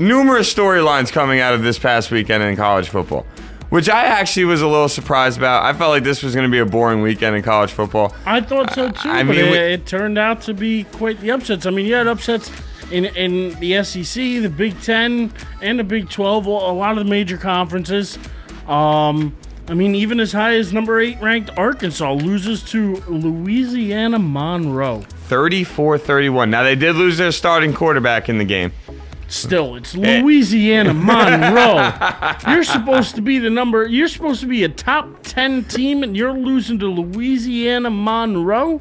numerous storylines coming out of this past weekend in college football, which I actually was a little surprised about. I felt like this was going to be a boring weekend in college football. I thought so too, but it turned out to be quite the upsets. I mean, you had upsets in the SEC, the Big Ten, and the Big 12, a lot of the major conferences. I mean, even as high as number 8 ranked Arkansas loses to Louisiana Monroe. 34-31. Now, they did lose their starting quarterback in the game. Still, it's Louisiana Monroe. You're supposed to be you're supposed to be a top 10 team, and you're losing to Louisiana Monroe?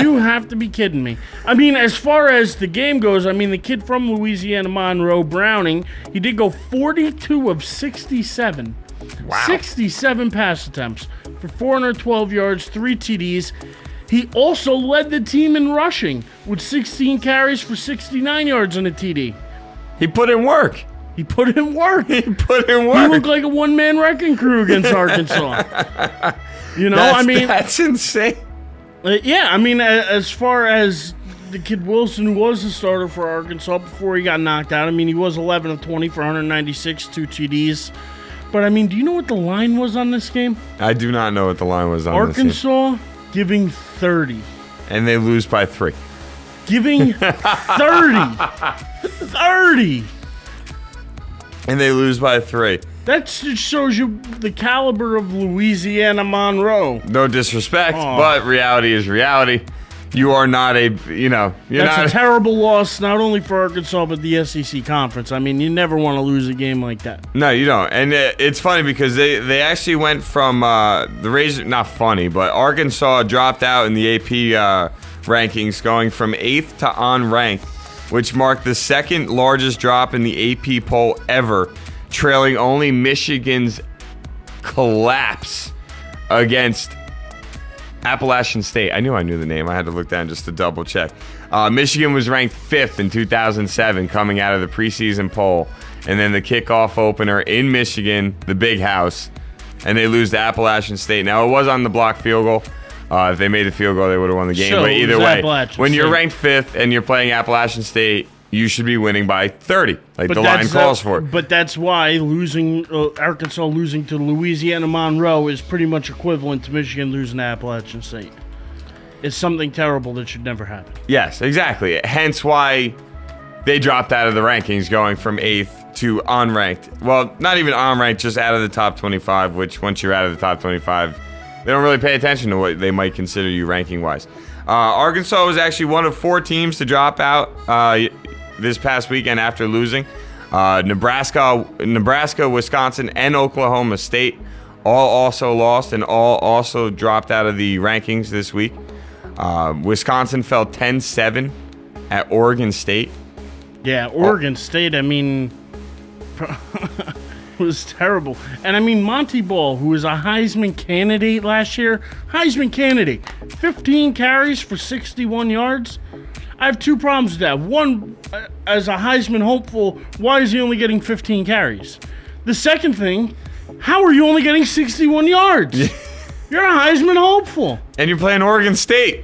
You have to be kidding me. I mean, as far as the game goes, I mean, the kid from Louisiana Monroe, Browning, he did go 42 of 67. Wow. 67 pass attempts for 412 yards, 3 TDs. He also led the team in rushing with 16 carries for 69 yards and a TD. He put in work. He put in work. He looked like a one-man wrecking crew against Arkansas. You know, that's insane. Yeah, I mean, as far as the kid Wilson, who was the starter for Arkansas before he got knocked out, I mean, he was 11 of 20 for 196, 2 TDs. But, I mean, do you know what the line was on this game? I do not know what the line was on Arkansas giving 30. And they lose by 3. Giving 30. 30. And they lose by 3. That just shows you the caliber of Louisiana Monroe. No disrespect, but reality is reality. You are not That's a terrible loss, not only for Arkansas, but the SEC Conference. I mean, you never want to lose a game like that. No, you don't. And it's funny because they actually went from the Razor, not funny, but Arkansas dropped out in the AP rankings, going from 8th to unranked, which marked the second largest drop in the AP poll ever, trailing only Michigan's collapse against Appalachian State. I knew the name. I had to look down just to double check. Michigan was ranked 5th in 2007 coming out of the preseason poll. And then the kickoff opener in Michigan, the big house, and they lose to Appalachian State. Now, it was on the block field goal. If they made a field goal, they would have won the game. So but either way, when you're ranked 5th and you're playing Appalachian State, you should be winning by 30, like the line calls for. But that's why Arkansas losing to Louisiana Monroe is pretty much equivalent to Michigan losing to Appalachian State. It's something terrible that should never happen. Yes, exactly. Hence why they dropped out of the rankings, going from 8th to unranked. Well, not even unranked, just out of the top 25, which once you're out of the top 25, they don't really pay attention to what they might consider you ranking-wise. Arkansas was actually one of 4 teams to drop out this past weekend after losing. Nebraska, Wisconsin, and Oklahoma State all also lost and all also dropped out of the rankings this week. Wisconsin fell 10-7 at Oregon State. Yeah, Oregon State, I mean, was terrible. And I mean, Monty Ball, who was a Heisman candidate last year, 15 carries for 61 yards. I have 2 problems with that. One, as a Heisman hopeful, why is he only getting 15 carries? The second thing, how are you only getting 61 yards? You're a Heisman hopeful. And you're playing Oregon State.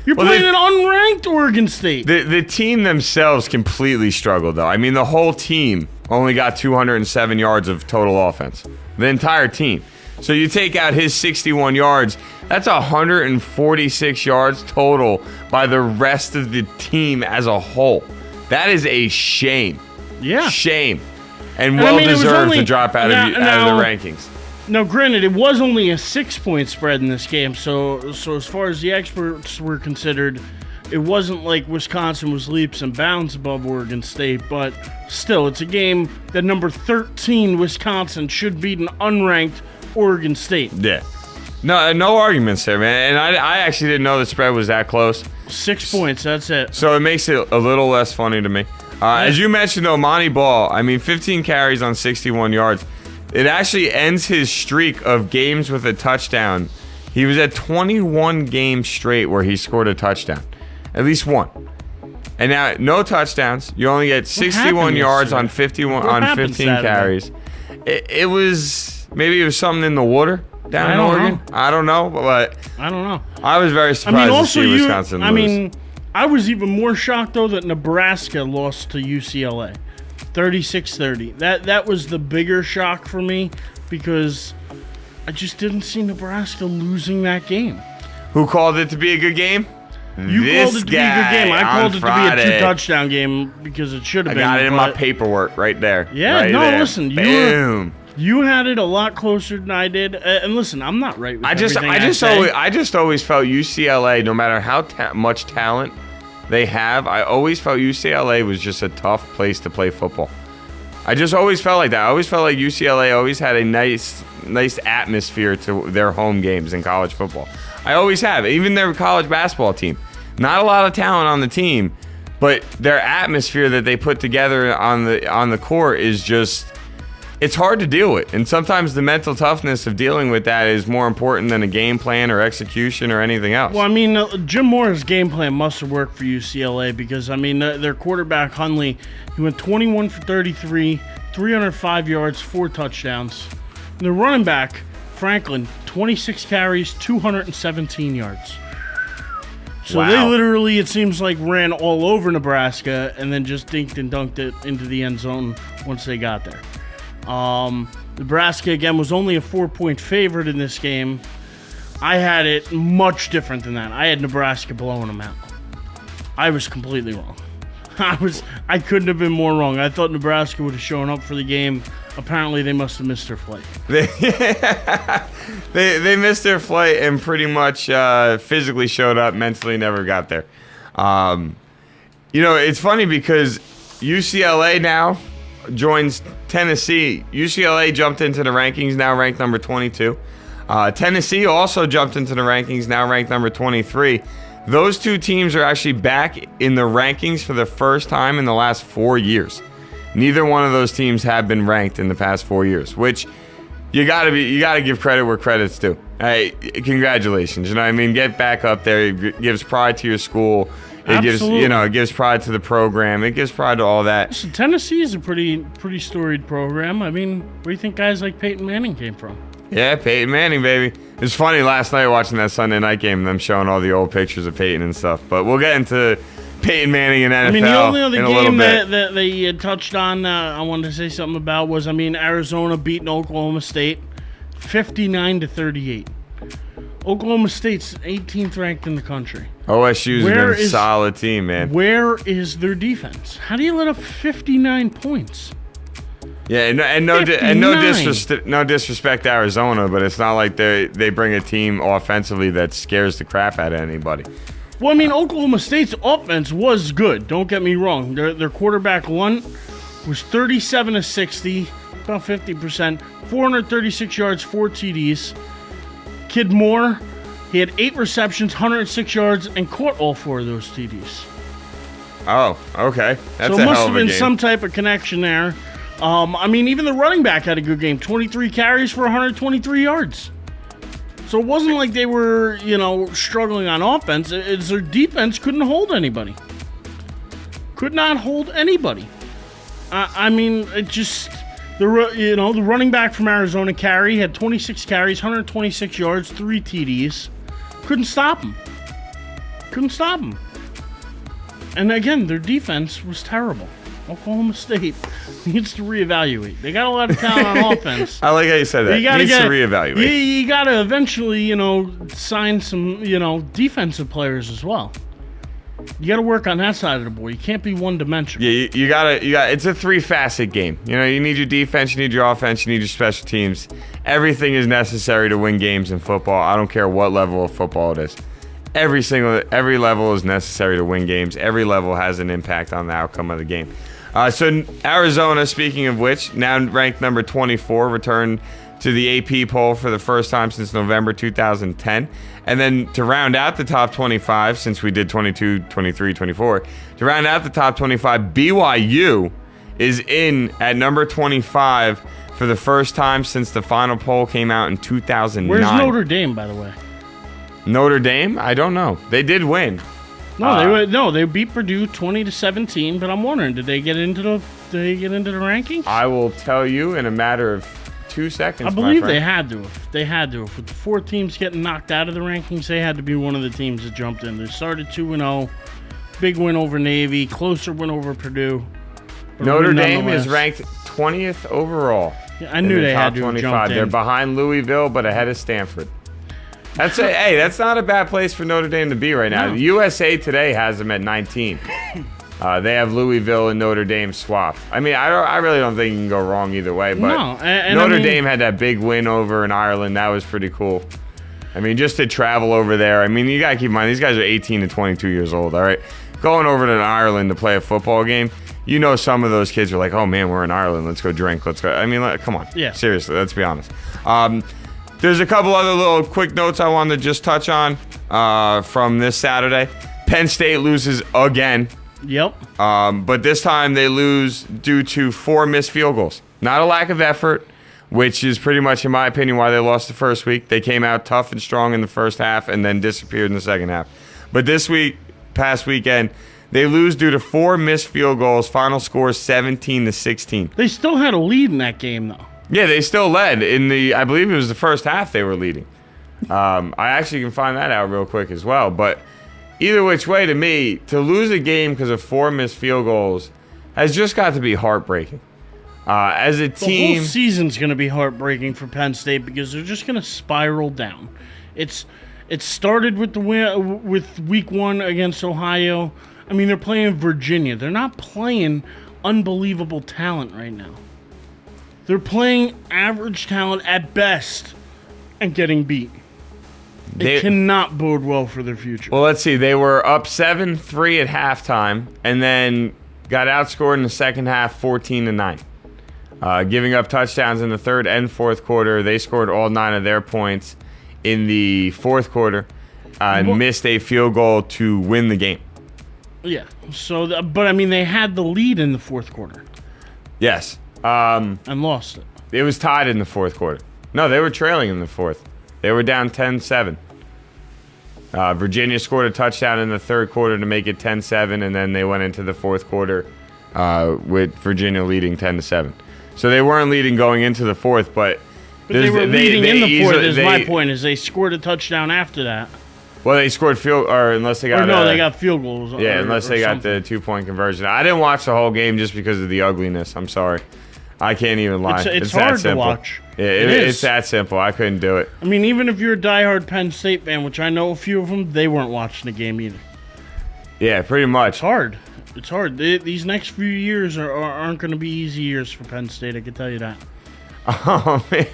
You're playing an unranked Oregon State. The team themselves completely struggled, though. I mean, the whole team only got 207 yards of total offense. The entire team. So you take out his 61 yards, that's 146 yards total by the rest of the team as a whole. That is a shame. Yeah. Shame. And well-deserved to drop out of the rankings. Now, granted, it was only a 6-point spread in this game, so as far as the experts were considered, it wasn't like Wisconsin was leaps and bounds above Oregon State, but still, it's a game that number 13 Wisconsin should beat an unranked Oregon State. Yeah. No arguments there, man. And I actually didn't know the spread was that close. 6 points, that's it. So it makes it a little less funny to me. As you mentioned, though, Monty Ball, I mean, 15 carries on 61 yards. It actually ends his streak of games with a touchdown. He was at 21 games straight where he scored a touchdown. At least one. And now, no touchdowns. You only get 61 yards on 15 carries. It was, maybe it was something in the water down in Oregon. I don't know, but I don't know. I was very surprised to see Wisconsin lose. I mean, I was even more shocked, though, that Nebraska lost to UCLA, 36-30. That was the bigger shock for me because I just didn't see Nebraska losing that game. Who called it to be a good game? You called it to be a good game. I called it Friday. to be a 2-touchdown game because it should have been. I got it in my paperwork right there. Yeah, right no, there. listen. Boom. You had it a lot closer than I did. And listen, I'm not right with I just always felt UCLA, no matter how much talent they have, I always felt UCLA was just a tough place to play football. I just always felt like that. I always felt like UCLA always had a nice atmosphere to their home games in college football. I always have. Even their college basketball team. Not a lot of talent on the team, but their atmosphere that they put together on the court is just, it's hard to deal with. And sometimes the mental toughness of dealing with that is more important than a game plan or execution or anything else. Well, I mean, Jim Moore's game plan must have worked for UCLA because, I mean, their quarterback, Hundley, he went 21 for 33, 305 yards, 4 touchdowns. And the running back, Franklin, 26 carries, 217 yards. So wow. They literally, it seems like, ran all over Nebraska and then just dinked and dunked it into the end zone once they got there. Nebraska, again, was only a 4-point favorite in this game. I had it much different than that. I had Nebraska blowing them out. I was completely wrong. I couldn't have been more wrong. I thought Nebraska would have shown up for the game. Apparently, they must have missed their flight. They missed their flight and pretty much physically showed up, mentally never got there. It's funny because UCLA now joins Tennessee. UCLA jumped into the rankings, now ranked number 22. Tennessee also jumped into the rankings, now ranked number 23. Those two teams are actually back in the rankings for the first time in the last 4 years. Neither one of those teams have been ranked in the past 4 years, which you gotta give credit where credit's due. Hey, congratulations. You know what I mean? Get back up there. It gives pride to your school. It gives pride to the program. It gives pride to all that. Listen, Tennessee is a pretty storied program. I mean, where do you think guys like Peyton Manning came from? Yeah, Peyton Manning, baby. It was funny last night watching that Sunday night game, them showing all the old pictures of Peyton and stuff. But we'll get into Peyton Manning and NFL. I mean, the only other game that they touched on, I wanted to say something about was, I mean, Arizona beating Oklahoma State 59-38. Oklahoma State's 18th ranked in the country. OSU's been a solid team, man. Where is their defense? How do you let up 59 points? Yeah, and no disrespect to Arizona, but it's not like they bring a team offensively that scares the crap out of anybody. Well, I mean, Oklahoma State's offense was good. Don't get me wrong. Their quarterback, Lunt, was 37 of 60, about 50%, 436 yards, 4 TDs. Kid Moore, he had 8 receptions, 106 yards, and caught all 4 of those TDs. Oh, okay. That's so a hell of a game. So it must have been some type of connection there. I mean, even the running back had a good game. 23 carries for 123 yards. So it wasn't like they were, struggling on offense. It's their defense couldn't hold anybody. Could not hold anybody. I mean, it just... The running back from Arizona, Carey, had 26 carries, 126 yards, 3 TDs. Couldn't stop him. And again, their defense was terrible. Oklahoma State needs to reevaluate. They got a lot of talent on offense. I like how you said that. Needs to reevaluate. You got to eventually, sign some, defensive players as well. You got to work on that side of the ball. You can't be one-dimensional. Yeah, you got. It's a 3-facet game. You need your defense, you need your offense, you need your special teams. Everything is necessary to win games in football. I don't care what level of football it is. Every level is necessary to win games. Every level has an impact on the outcome of the game. So Arizona, speaking of which, now ranked number 24, returned to the AP poll for the first time since November 2010. And then to round out the top 25, since we did 22, 23, 24, to round out the top 25, BYU is in at number 25 for the first time since the final poll came out in 2009. Where's Notre Dame, by the way? Notre Dame? I don't know. They did win. No, they beat Purdue 20-17. But I'm wondering, did they get into the rankings? I will tell you in a matter of 2 seconds. I believe they had to have. With the 4 teams getting knocked out of the rankings, they had to be one of the teams that jumped in. They started 2-0. big win over Navy, closer win over Purdue. Notre Dame is ranked 20th overall. Yeah, I knew they had to have jumped in. They're behind Louisville, but ahead of Stanford. Hey, that's not a bad place for Notre Dame to be right now. No. The USA Today has them at 19. They have Louisville and Notre Dame swapped. I mean, I really don't think you can go wrong either way. But no, and Notre Dame had that big win over in Ireland. That was pretty cool. I mean, just to travel over there. I mean, you got to keep in mind, these guys are 18 to 22 years old, all right? Going over to Ireland to play a football game, you know some of those kids are like, oh, man, we're in Ireland. Let's go drink. Let's go. I mean, come on. Yeah. Seriously, let's be honest. There's a couple other little quick notes I wanted to just touch on from this Saturday. Penn State loses again. Yep. But this time they lose due to 4 missed field goals. Not a lack of effort, which is pretty much, in my opinion, why they lost the first week. They came out tough and strong in the first half and then disappeared in the second half. But this past weekend, they lose due to 4 missed field goals. Final score 17-16. They still had a lead in that game, though. Yeah, they still led in I believe it was the first half they were leading. I actually can find that out real quick as well. But either which way, to me, to lose a game because of 4 missed field goals has just got to be heartbreaking. As a team, the whole season's going to be heartbreaking for Penn State because they're just going to spiral down. It started with the win with week 1 against Ohio. I mean, they're playing Virginia. They're not playing unbelievable talent right now. They're playing average talent at best and getting beat. It cannot bode well for their future. Well, let's see. They were up 7-3 at halftime and then got outscored in the second half 14-9. Giving up touchdowns in the third and fourth quarter. They scored all 9 of their points in the fourth quarter and missed a field goal to win the game. Yeah. So, but I mean, they had the lead in the fourth quarter. Yes. And lost it. It was tied in the fourth quarter. No, they were trailing in the fourth. They were down 10-7. Virginia scored a touchdown in the third quarter to make it 10-7, and then they went into the fourth quarter with Virginia leading 10-7. So they weren't leading going into the fourth, but they were leading in the fourth. My point is they scored a touchdown after that. Well, they scored unless they got. They got field goals. Yeah, unless they got the 2-point conversion. I didn't watch the whole game just because of the ugliness. I'm sorry. I can't even lie. It's hard to watch. Yeah, it's that simple. I couldn't do it. I mean, even if you're a diehard Penn State fan, which I know a few of them, they weren't watching the game either. Yeah, pretty much. It's hard. It's hard. These next few years aren't going to be easy years for Penn State, I can tell you that. Oh, man.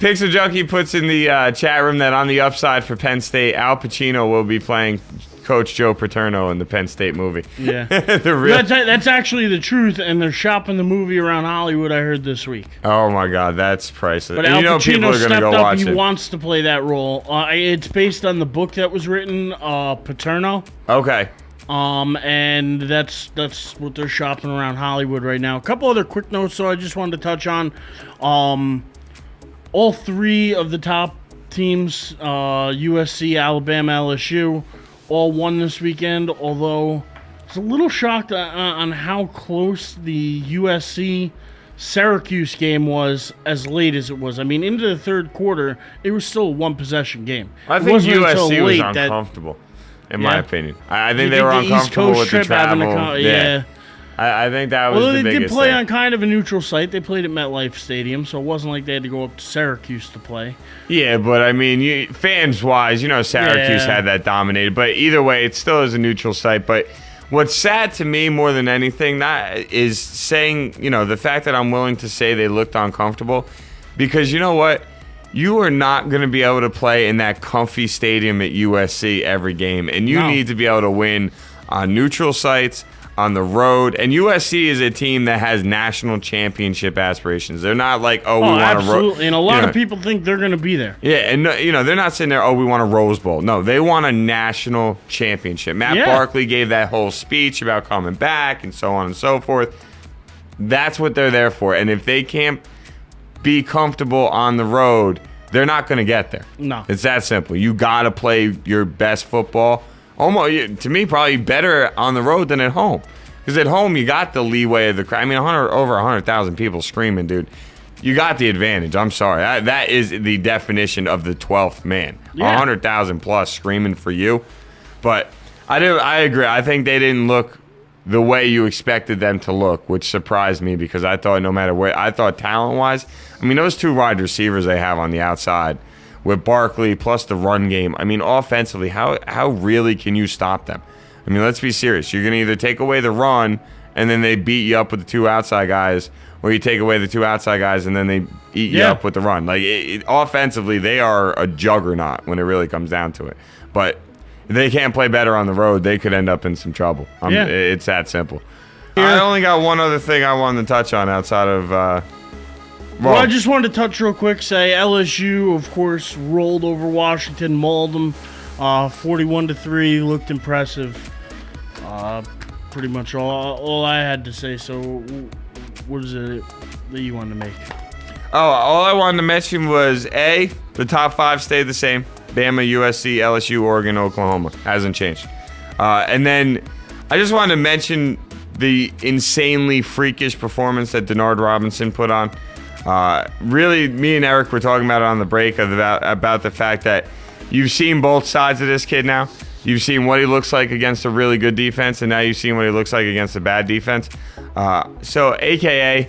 Pixel Junkie puts in the chat room that on the upside for Penn State, Al Pacino will be playing Coach Joe Paterno in the Penn State movie. Yeah. That's actually the truth, and they're shopping the movie around Hollywood, I heard this week. Oh, my God. That's priceless. But Al Pacino stepped up. He wants to play that role. It's based on the book that was written, Paterno. Okay. And that's what they're shopping around Hollywood right now. A couple other quick notes, so I just wanted to touch on. All 3 of the top teams, USC, Alabama, LSU, all won this weekend, although I was a little shocked on how close the USC-Syracuse game was as late as it was. I mean, into the third quarter, it was still a one-possession game. I think USC was uncomfortable, in my opinion. I think they were uncomfortable with the travel. Yeah. I think that was the biggest thing. They did play on kind of a neutral site. They played at MetLife Stadium, so it wasn't like they had to go up to Syracuse to play. Yeah, but I mean, fans-wise, Syracuse had that dominated. But either way, it still is a neutral site. But what's sad to me more than anything is saying, the fact that I'm willing to say they looked uncomfortable. Because you know what? You are not going to be able to play in that comfy stadium at USC every game. And you need to be able to win on neutral sites, on the road. And USC is a team that has national championship aspirations. They're not like, we want to... Absolutely, and a lot of people think they're going to be there. Yeah, and they're not sitting there, we want a Rose Bowl. No, they want a national championship. Matt Barkley gave that whole speech about coming back and so on and so forth. That's what they're there for. And if they can't be comfortable on the road, they're not going to get there. No. It's that simple. You got to play your best football. Almost, to me, probably better on the road than at home. Because at home, you got the leeway of the crowd. I mean, over 100,000 people screaming, dude. You got the advantage. I'm sorry. That is the definition of the 12th man. 100,000 plus screaming for you. But I agree. I think they didn't look the way you expected them to look, which surprised me because I thought no matter what, I thought talent-wise, I mean, those two wide receivers they have on the outside with Barkley plus the run game, I mean, offensively, how really can you stop them? I mean, let's be serious. You're going to either take away the run and then they beat you up with the two outside guys, or you take away the two outside guys and then they eat you up with the run. Like, offensively, they are a juggernaut when it really comes down to it. But if they can't play better on the road, they could end up in some trouble. It's that simple. I only got one other thing I wanted to touch on outside of... well, I just wanted to touch real quick, say LSU, of course, rolled over Washington, mauled them 41-3, looked impressive. Pretty much all I had to say. So what is it that you wanted to make? Oh, all I wanted to mention was, A, the top 5 stayed the same. Bama, USC, LSU, Oregon, Oklahoma. Hasn't changed. And then I just wanted to mention the insanely freakish performance that Denard Robinson put on. Really, me and Eric were talking about it on the break about the fact that you've seen both sides of this kid now. You've seen what he looks like against a really good defense, and now you've seen what he looks like against a bad defense. So, AKA,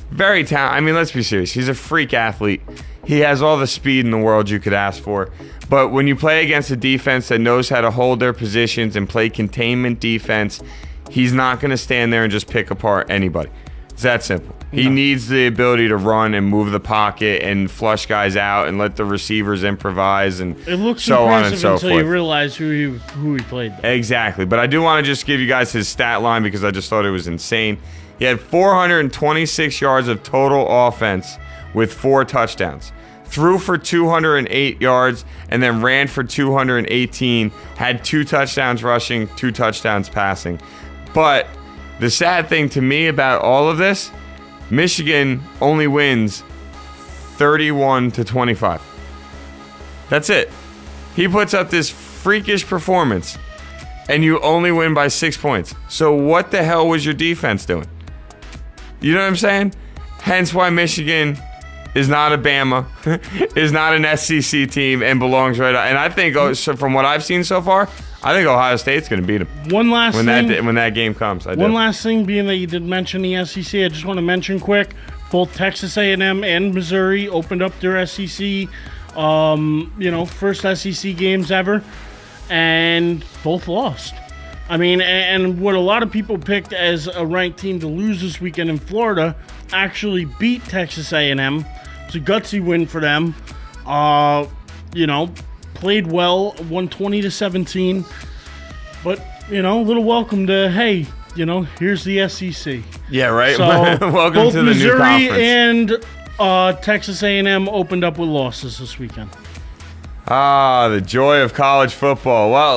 very talented. I mean, let's be serious. He's a freak athlete. He has all the speed in the world you could ask for. But when you play against a defense that knows how to hold their positions and play containment defense, he's not going to stand there and just pick apart anybody. It's that simple. He needs the ability to run and move the pocket and flush guys out and let the receivers improvise and it looks so on and so until forth. you realize who he played. Exactly. But I do want to just give you guys his stat line because I just thought it was insane. He had 426 yards of total offense with 4 touchdowns. Threw for 208 yards and then ran for 218. Had 2 touchdowns rushing, 2 touchdowns passing. But the sad thing to me about all of this, Michigan only wins 31-25. That's it. He puts up this freakish performance, and you only win by 6 points. So what the hell was your defense doing? You know what I'm saying? Hence why Michigan is not a Bama, is not an SEC team, and belongs right out. And I think, so from what I've seen so far, I think Ohio State's going to beat them. One last thing. When that game comes. One last thing, being that you did mention the SEC, I just want to mention quick, both Texas A&M and Missouri opened up their SEC, first SEC games ever, and both lost. I mean, and what a lot of people picked as a ranked team to lose this weekend in Florida actually beat Texas A&M. It's a gutsy win for them. Played well, won 20-17. But, a little welcome to, hey, here's the SEC. Yeah, right? So welcome to the new conference. Missouri and Texas A&M opened up with losses this weekend. The joy of college football. Well,